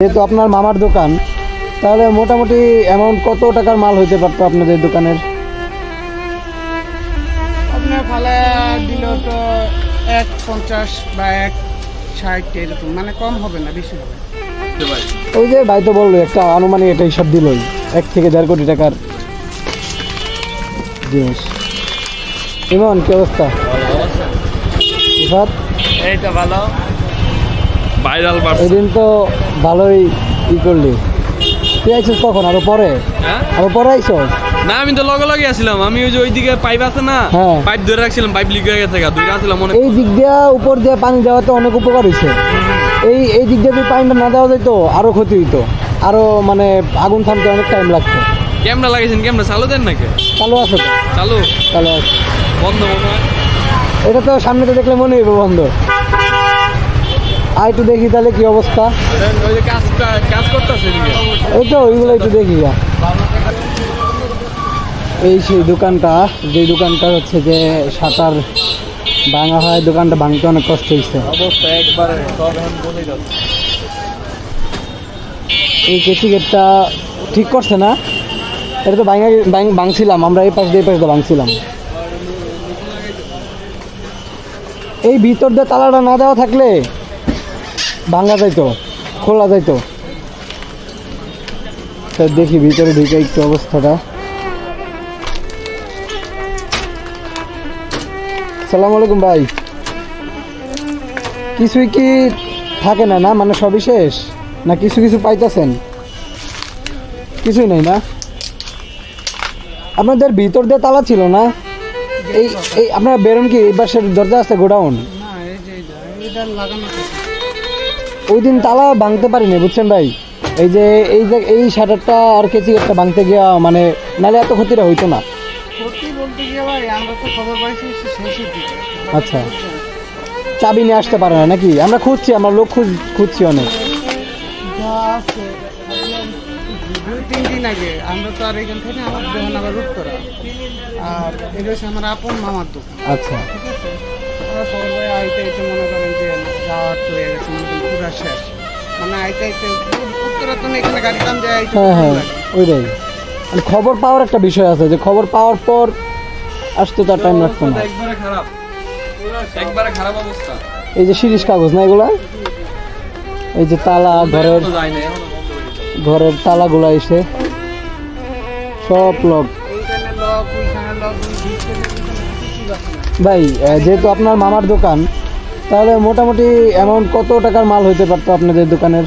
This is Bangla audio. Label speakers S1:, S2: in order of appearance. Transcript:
S1: যেহেতু আপনার মামার দোকান, তাহলে মোটামুটি অ্যামাউন্ট কত টাকার মাল হইতে পারতো আপনাদের দোকানের?
S2: আপনার ফালা দিল তো 1.50 বা 1.60 এরকম, মানে কম হবে না, বেশি হবে।
S1: ওই যে ভাই তো বললো একটা আনুমানিক একটা হিসাব দিলই 1 থেকে 1.5 কোটি টাকার জিনিস। ইমন কি অবস্থা? ইফাত
S3: এই তো ভালো ভাইরাল
S1: এদিন তো ভালোই করলি। তুই আইছিস কখন? আরো পরে?
S3: হ্যাঁ
S1: আরো পরে আইছস?
S3: না আমি তো লগে লগে আসছিলাম। আমি ওই যে ওইদিকে পাইপ আছে না,
S1: হ্যাঁ।
S3: পাইপ ধরে রাখছিলাম, পাইপ লিক হয়ে গেছে, দুইটা আসছিলাম মনে।
S1: এই দিক দিয়ে উপর দিয়ে পানি দেওয়াতে অনেক উপকার হয়েছে। এই দিক দিয়ে যদি পানিটা না দেওয়া যেত আরো ক্ষতি হইতো, আরো মানে আগুন থামতে অনেক টাইম লাগতো।
S3: ক্যামেরা লাগাইছেন, ক্যামেরা চালু দেন নাকি?
S1: চালু আছে তো?
S3: চালু
S1: চালু আছে।
S3: বন্ধ মনে হয়।
S1: এটা তো সামনে তো দেখলে মনে হইব বন্ধ। আর একটু দেখি তাহলে কি অবস্থা।
S3: ওই যে কাজ করতেছে
S1: এই তো ওইগুলো একটু দেখি। এই সেই দোকানটা, যে দোকানটা হচ্ছে যে শাটার ভাঙা হয়, দোকানটা ভাঙতে অনেক কষ্ট হয়েছে।
S3: অবস্থা একবারে সব এখন বলে যাচ্ছে।
S1: এই কেসি গেটটা ঠিক করছে না? এটা তো ভাঙছিলাম আমরা, এই পাশ দিয়ে ভাঙছিলাম। এই ভিতর দিয়ে তালাটা না দেওয়া থাকলে ভাঙা যাইতো, খোলা যাইতো। দেখি ভিতরে ঢুকে একটু অবস্থাটা। সালাম আলাইকুম ভাই। কিছুই কি থাকে না? না মানে সবই শেষ না? কিছু কিছু পাইতেছেন? কিছুই নাই না? আপনাদের ভিতর দিয়ে তালা ছিল না? এই আপনারা বেরোন কি এই পাশের দরজা আছে গোডাউন?
S2: না, এই যে এটা লাগানো আছে।
S1: ওই দিন তালা ভাঙতে পারিনি বুঝছেন ভাই। এই শাটারটা আর কেচি গেটটা ভাঙতে গিয়া মানে নাহলে এত ক্ষতিটা হইতো না।
S2: সত্যি বলতে গিয়ে ভাই, আমরা তো খবর পাইছি শেষের দিকে।
S1: আচ্ছা, চাবি নিয়ে আসতে পারে না নাকি? আমরা খুঁজছি, আমরা লোক খুঁজছি অনেক।
S2: যা আছে আপনার 2-3 দিন আগে আমরা তো আর এখান থেকে আমার দোকান আবার উত্তরা, আর এটা হচ্ছে আমার আপন মামার দোকান।
S1: আচ্ছা,
S2: ঠিক আছে, আমরা খবর পাই আইতে আইতে মনে করেন যে যাওয়ার তো হয়ে গেছে, মনে করেন পুরা শেষ। মানে আইতে আইতে উত্তরা তো না, এখানে গাড়ি টান যায় আইতে
S1: হ্যাঁ হ্যাঁ ওইটাই। মানে খবর পাওয়ার একটা বিষয় আছে, যে খবর পাওয়ার পর আসতে তার টাইম লাগতো না।
S3: একবারে খারাপ, একবারে খারাপ অবস্থা।
S1: এই যে শিরিষ কাগজ না এগুলা, এই যে তালা, ঘরের
S3: যায় না, এখনো বন্ধ হয়ে গেছে।
S1: ঘরের তালাগুলা এসে সব লক।
S2: এইখানে লক, ওইখানে লক, কিছুই বাকি না।
S1: ভাই যেহেতু আপনার মামার দোকান, তাহলে মোটামুটি অ্যামাউন্ট কত টাকার মাল হইতে পারতো আপনাদের দোকানের?